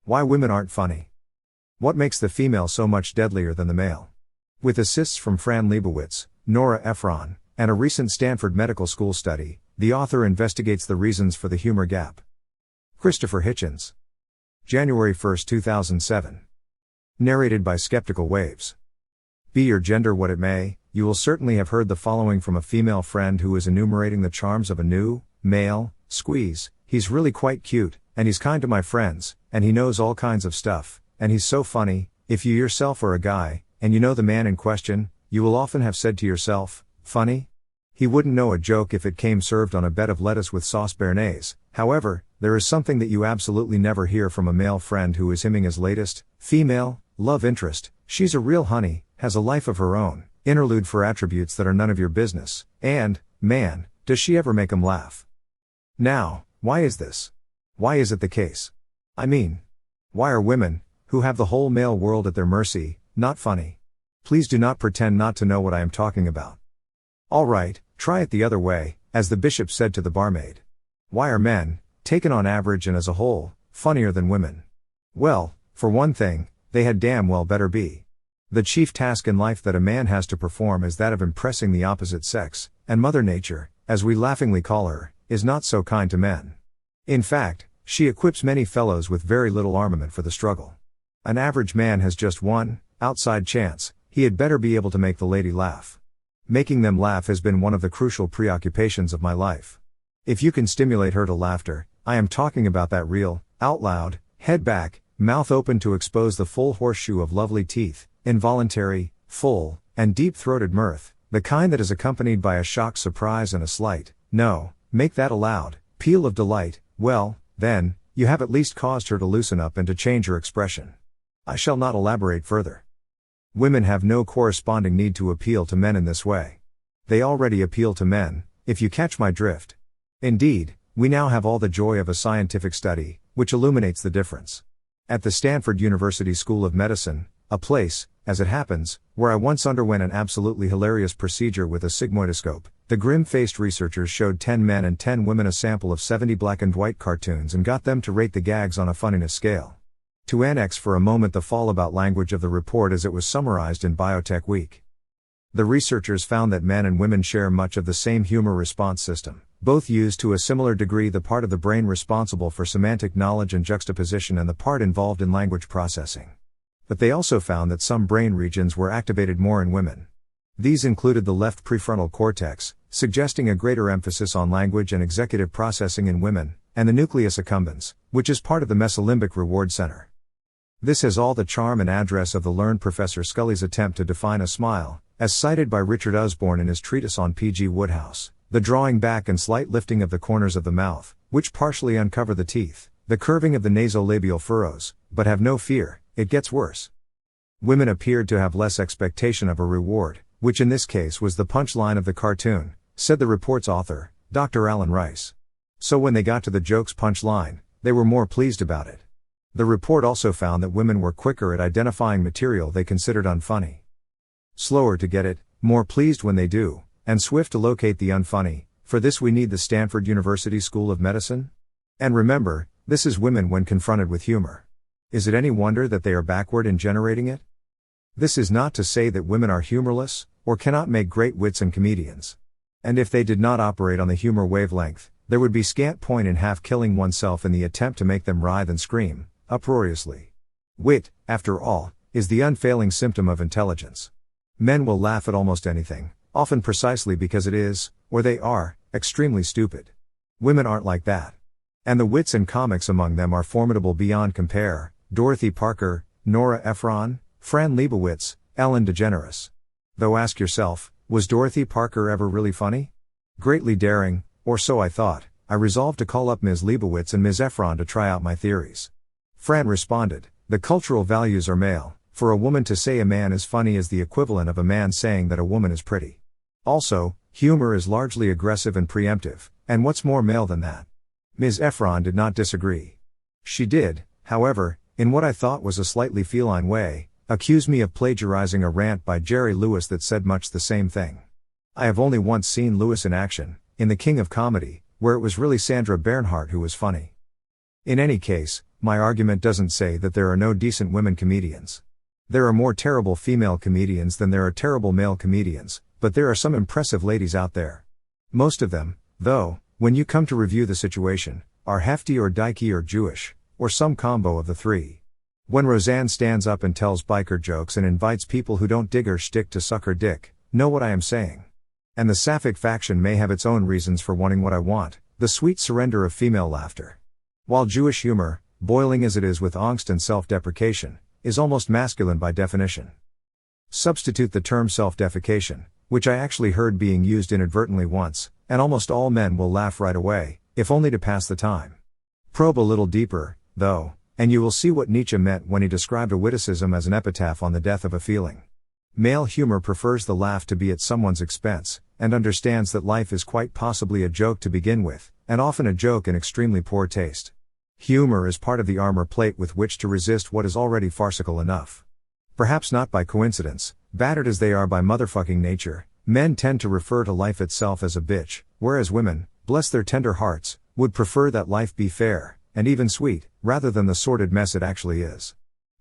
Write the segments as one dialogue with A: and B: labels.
A: Why women aren't funny. What makes the female so much deadlier than the male? With assists from Fran Lebowitz, Nora Ephron, and a recent Stanford-medical-school study, the author investigates the reasons for the humor gap. Christopher Hitchens. January 1, 2007. Narrated by Skeptical Waves. Be your gender what it may, you will certainly have heard the following from a female friend who is enumerating the charms of a new, male, squeeze. He's really quite cute, and he's kind to my friends, and he knows all kinds of stuff, and he's so funny. If you yourself are a guy, and you know the man in question, you will often have said to yourself, funny? He wouldn't know a joke if it came served on a bed of lettuce with sauce béarnaise. However, there is something that you absolutely never hear from a male friend who is hymning his latest, female, love interest. She's a real honey, has a life of her own, interlude for attributes that are none of your business, and, man, does she ever make 'em laugh. Now, why is this? Why is it the case? I mean, why are women, who have the whole male world at their mercy, not funny? Please do not pretend not to know what I am talking about. Alright, try it the other way, as the bishop said to the barmaid. Why are men, taken on average and as a whole, funnier than women? Well, for one thing, they had damn well better be. The chief task in life that a man has to perform is that of impressing the opposite sex, and Mother Nature, as we laughingly call her, is not so kind to men. In fact, she equips many fellows with very little armament for the struggle. An average man has just one, outside chance. He had better be able to make the lady laugh. Making them laugh has been one of the crucial preoccupations of my life. If you can stimulate her to laughter, I am talking about that real, out loud, head back, mouth open to expose the full horseshoe of lovely teeth, involuntary, full, and deep-throated mirth, the kind that is accompanied by a shocked surprise and a slight, no, make that a loud, peal of delight. Well, then, you have at least caused her to loosen up and to change her expression. I shall not elaborate further. Women have no corresponding need to appeal to men in this way. They already appeal to men, if you catch my drift. Indeed, we now have all the joy of a scientific study, which illuminates the difference. At the Stanford University School of Medicine, a place, as it happens, where I once underwent an absolutely hilarious procedure with a sigmoidoscope, the grim-faced researchers showed 10 men and 10 women a sample of 70 black and white cartoons and got them to rate the gags on a funniness scale. To annex for a moment the fallout language of the report as it was summarized in Biotech Week. The researchers found that men and women share much of the same humor response system, both use to a similar degree the part of the brain responsible for semantic knowledge and juxtaposition and the part involved in language processing. But they also found that some brain regions were activated more in women. These included the left prefrontal cortex, suggesting a greater emphasis on language and executive processing in women, and the nucleus accumbens, which is part of the mesolimbic reward center. This has all the charm and address of the learned Professor Scully's attempt to define a smile, as cited by Richard Usborne in his treatise on P.G. Wodehouse, the drawing back and slight lifting of the corners of the mouth, which partially uncover the teeth, the curving of the nasolabial furrows, but have no fear, it gets worse. Women appeared to have less expectation of a reward, which in this case was the punchline of the cartoon, said the report's author, Dr. Alan Rice. So when they got to the joke's punchline, they were more pleased about it. The report also found that women were quicker at identifying material they considered unfunny. Slower to get it, more pleased when they do, and swift to locate the unfunny. For this we need the Stanford University School of Medicine? And remember, this is women when confronted with humor. Is it any wonder that they are backward in generating it? This is not to say that women are humorless, or cannot make great wits and comedians. And if they did not operate on the humor wavelength, there would be scant point in half killing oneself in the attempt to make them writhe and scream, uproariously. Wit, after all, is the unfailing symptom of intelligence. Men will laugh at almost anything, often precisely because it is, or they are, extremely stupid. Women aren't like that. And the wits and comics among them are formidable beyond compare. Dorothy Parker, Nora Ephron, Fran Lebowitz, Ellen DeGeneres. Though ask yourself, was Dorothy Parker ever really funny? Greatly daring, or so I thought, I resolved to call up Ms. Lebowitz and Ms. Ephron to try out my theories. Fran responded, the cultural values are male. For a woman to say a man is funny is the equivalent of a man saying that a woman is pretty. Also, humor is largely aggressive and preemptive, and what's more male than that? Ms. Ephron did not disagree. She did, however, in what I thought was a slightly feline way, accuse me of plagiarizing a rant by Jerry Lewis that said much the same thing. I have only once seen Lewis in action, in The King of Comedy, where it was really Sandra Bernhardt who was funny. In any case, my argument doesn't say that there are no decent women comedians. There are more terrible female comedians than there are terrible male comedians, but there are some impressive ladies out there. Most of them, though, when you come to review the situation, are hefty or dykey or Jewish, or some combo of the three. When Roseanne stands up and tells biker jokes and invites people who don't dig her shtick to suck her dick, know what I am saying. And the sapphic faction may have its own reasons for wanting what I want, the sweet surrender of female laughter. While Jewish humor, boiling as it is with angst and self-deprecation, is almost masculine by definition. Substitute the term self-defecation, which I actually heard being used inadvertently once, and almost all men will laugh right away, if only to pass the time. Probe a little deeper, though, and you will see what Nietzsche meant when he described a witticism as an epitaph on the death of a feeling. Male humor prefers the laugh to be at someone's expense, and understands that life is quite possibly a joke to begin with, and often a joke in extremely poor taste. Humor is part of the armor plate with which to resist what is already farcical enough. Perhaps not by coincidence, battered as they are by motherfucking nature, men tend to refer to life itself as a bitch, whereas women, bless their tender hearts, would prefer that life be fair, and even sweet, rather than the sordid mess it actually is.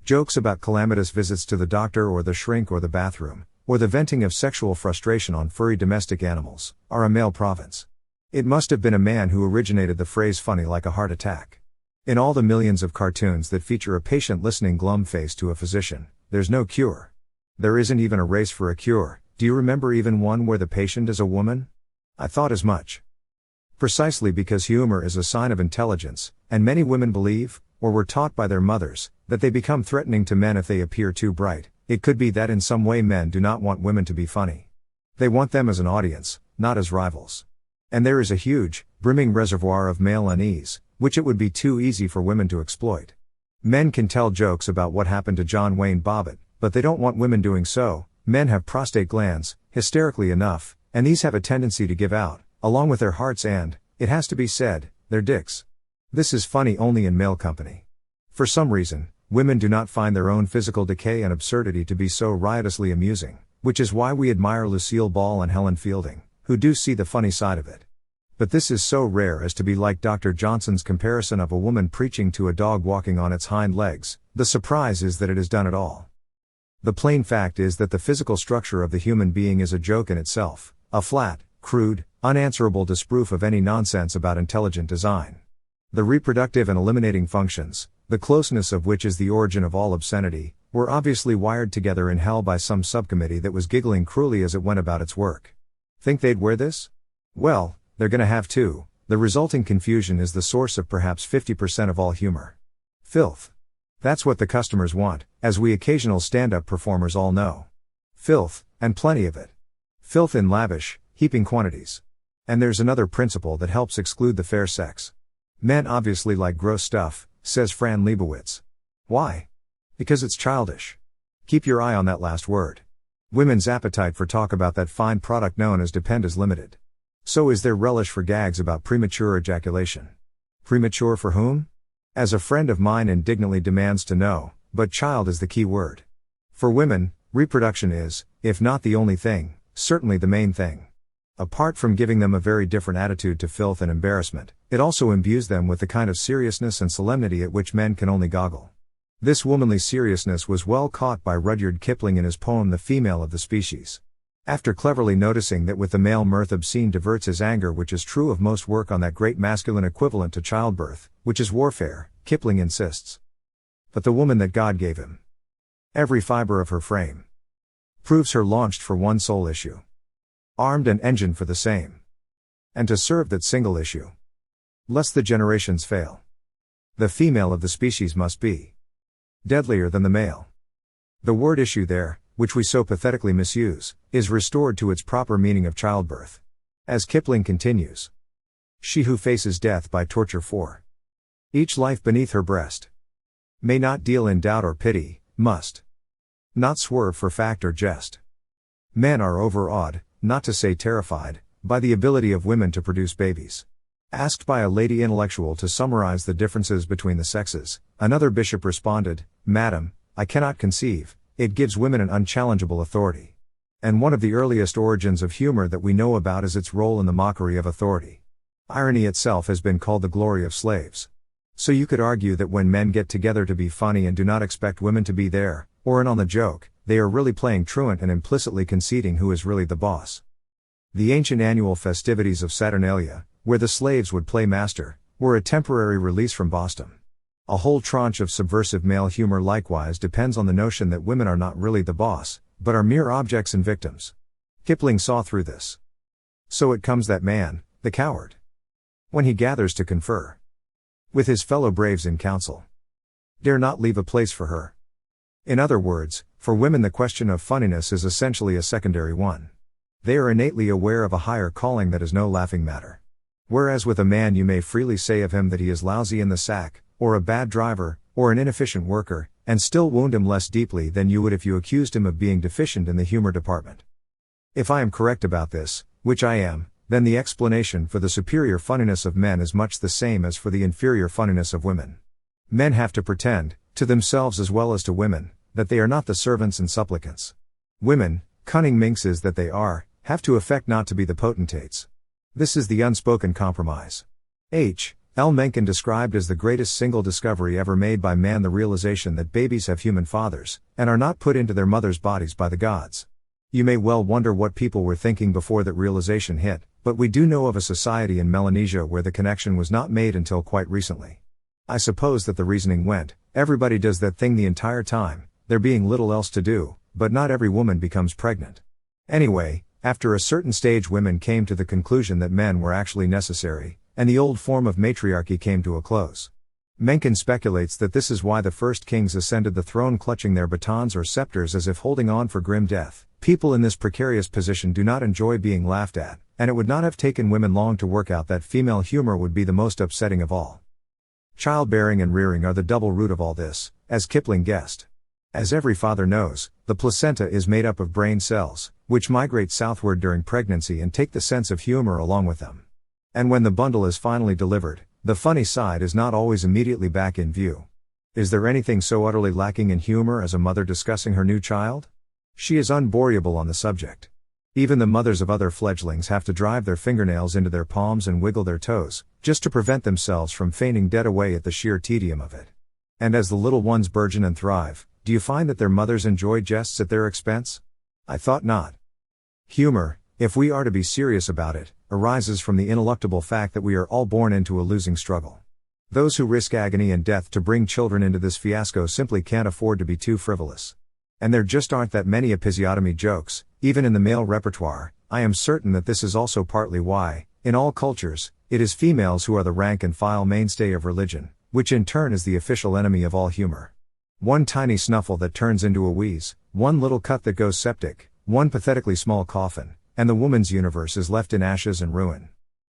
A: Jokes about calamitous visits to the doctor or the shrink or the bathroom, or the venting of sexual frustration on furry domestic animals, are a male province. It must have been a man who originated the phrase funny like a heart attack. In all the millions of cartoons that feature a patient listening glum face to a physician, there's no cure. There isn't even a race for a cure. Do you remember even one where the patient is a woman? I thought as much. Precisely because humor is a sign of intelligence, and many women believe, or were taught by their mothers, that they become threatening to men if they appear too bright, it could be that in some way men do not want women to be funny. They want them as an audience, not as rivals. And there is a huge, brimming reservoir of male unease, which it would be too easy for women to exploit. Men can tell jokes about what happened to John Wayne Bobbitt, but they don't want women doing so. Men have prostate glands, hysterically enough, and these have a tendency to give out, along with their hearts and, it has to be said, their dicks. This is funny only in male company. For some reason, women do not find their own physical decay and absurdity to be so riotously amusing, which is why we admire Lucille Ball and Helen Fielding, who do see the funny side of it. But this is so rare as to be like Dr. Johnson's comparison of a woman preaching to a dog walking on its hind legs. The surprise is that it is done at all. The plain fact is that the physical structure of the human being is a joke in itself, a flat, crude, unanswerable disproof of any nonsense about intelligent design. The reproductive and eliminating functions, the closeness of which is the origin of all obscenity, were obviously wired together in hell by some subcommittee that was giggling cruelly as it went about its work. Think they'd wear this? Well, they're gonna have to. The resulting confusion is the source of perhaps 50% of all humor. Filth. That's what the customers want, as we occasional stand-up performers all know. Filth, and plenty of it. Filth in lavish, heaping quantities. And there's another principle that helps exclude the fair sex. Men obviously like gross stuff, says Fran Lebowitz. Why? Because it's childish. Keep your eye on that last word. Women's appetite for talk about that fine product known as depend is limited. So is their relish for gags about premature ejaculation. Premature for whom? As a friend of mine indignantly demands to know, but child is the key word. For women, reproduction is, if not the only thing, certainly the main thing. Apart from giving them a very different attitude to filth and embarrassment, it also imbues them with the kind of seriousness and solemnity at which men can only goggle. This womanly seriousness was well caught by Rudyard Kipling in his poem The Female of the Species. After cleverly noticing that with the male mirth obscene diverts his anger, which is true of most work on that great masculine equivalent to childbirth, which is warfare, Kipling insists. But the woman that God gave him, every fiber of her frame, proves her launched for one sole issue, armed and engined for the same, and to serve that single issue, lest the generations fail. The female of the species must be deadlier than the male. The word issue there, which we so pathetically misuse, is restored to its proper meaning of childbirth. As Kipling continues, she who faces death by torture for each life beneath her breast may not deal in doubt or pity, must not swerve for fact or jest. Men are overawed, not to say terrified, by the ability of women to produce babies. Asked by a lady intellectual to summarize the differences between the sexes, another bishop responded, "Madam, I cannot conceive. It gives women an unchallengeable authority." And one of the earliest origins of humor that we know about is its role in the mockery of authority. Irony itself has been called the glory of slaves. So you could argue that when men get together to be funny and do not expect women to be there, or in on the joke, they are really playing truant and implicitly conceding who is really the boss. The ancient annual festivities of Saturnalia, where the slaves would play master, were a temporary release from Boston. A whole tranche of subversive male humor likewise depends on the notion that women are not really the boss, but are mere objects and victims. Kipling saw through this. So it comes that man, the coward, when he gathers to confer with his fellow braves in council, dare not leave a place for her. In other words, for women the question of funniness is essentially a secondary one. They are innately aware of a higher calling that is no laughing matter. Whereas with a man you may freely say of him that he is lousy in the sack, or a bad driver, or an inefficient worker, and still wound him less deeply than you would if you accused him of being deficient in the humor department. If I am correct about this, which I am, then the explanation for the superior funniness of men is much the same as for the inferior funniness of women. Men have to pretend, to themselves as well as to women, that they are not the servants and supplicants. Women, cunning minxes that they are, have to affect not to be the potentates. This is the unspoken compromise. H. L. Mencken described as the greatest single discovery ever made by man the realization that babies have human fathers, and are not put into their mothers' bodies by the gods. You may well wonder what people were thinking before that realization hit, but we do know of a society in Melanesia where the connection was not made until quite recently. I suppose that the reasoning went, everybody does that thing the entire time, there being little else to do, but not every woman becomes pregnant. Anyway, after a certain stage women came to the conclusion that men were actually necessary, and the old form of matriarchy came to a close. Mencken speculates that this is why the first kings ascended the throne clutching their batons or scepters as if holding on for grim death. People in this precarious position do not enjoy being laughed at, and it would not have taken women long to work out that female humor would be the most upsetting of all. Childbearing and rearing are the double root of all this, as Kipling guessed. As every father knows, the placenta is made up of brain cells, which migrate southward during pregnancy and take the sense of humor along with them. And when the bundle is finally delivered, the funny side is not always immediately back in view. Is there anything so utterly lacking in humor as a mother discussing her new child? She is unboreable on the subject. Even the mothers of other fledglings have to drive their fingernails into their palms and wiggle their toes, just to prevent themselves from fainting dead away at the sheer tedium of it. And as the little ones burgeon and thrive, do you find that their mothers enjoy jests at their expense? I thought not. Humor, if we are to be serious about it, arises from the ineluctable fact that we are all born into a losing struggle. Those who risk agony and death to bring children into this fiasco simply can't afford to be too frivolous. And there just aren't that many episiotomy jokes, even in the male repertoire. I am certain that this is also partly why, in all cultures, it is females who are the rank and file mainstay of religion, which in turn is the official enemy of all humor. One tiny snuffle that turns into a wheeze, one little cut that goes septic, one pathetically small coffin, and the woman's universe is left in ashes and ruin.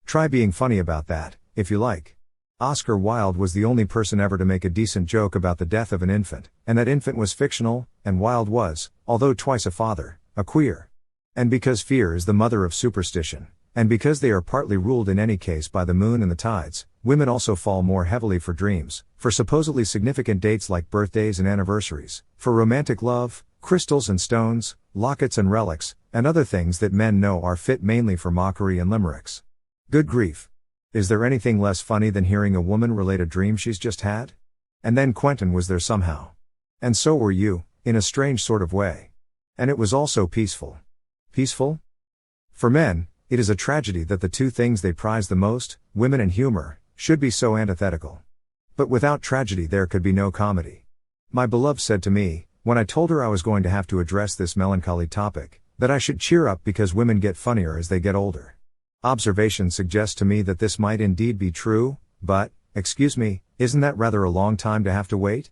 A: Try being funny about that, if you like. Oscar Wilde was the only person ever to make a decent joke about the death of an infant, and that infant was fictional, and Wilde was, although twice a father, a queer. And because fear is the mother of superstition, and because they are partly ruled in any case by the moon and the tides, women also fall more heavily for dreams, for supposedly significant dates like birthdays and anniversaries, for romantic love, crystals and stones, lockets and relics, and other things that men know are fit mainly for mockery and limericks. Good grief. Is there anything less funny than hearing a woman relate a dream she's just had? And then Quentin was there somehow. And so were you, in a strange sort of way. And it was all so peaceful. Peaceful? For men, it is a tragedy that the two things they prize the most, women and humor, should be so antithetical. But without tragedy there could be no comedy. My beloved said to me, when I told her I was going to have to address this melancholy topic, that I should cheer up because women get funnier as they get older. Observation suggests to me that this might indeed be true, but, excuse me, isn't that rather a long time to have to wait?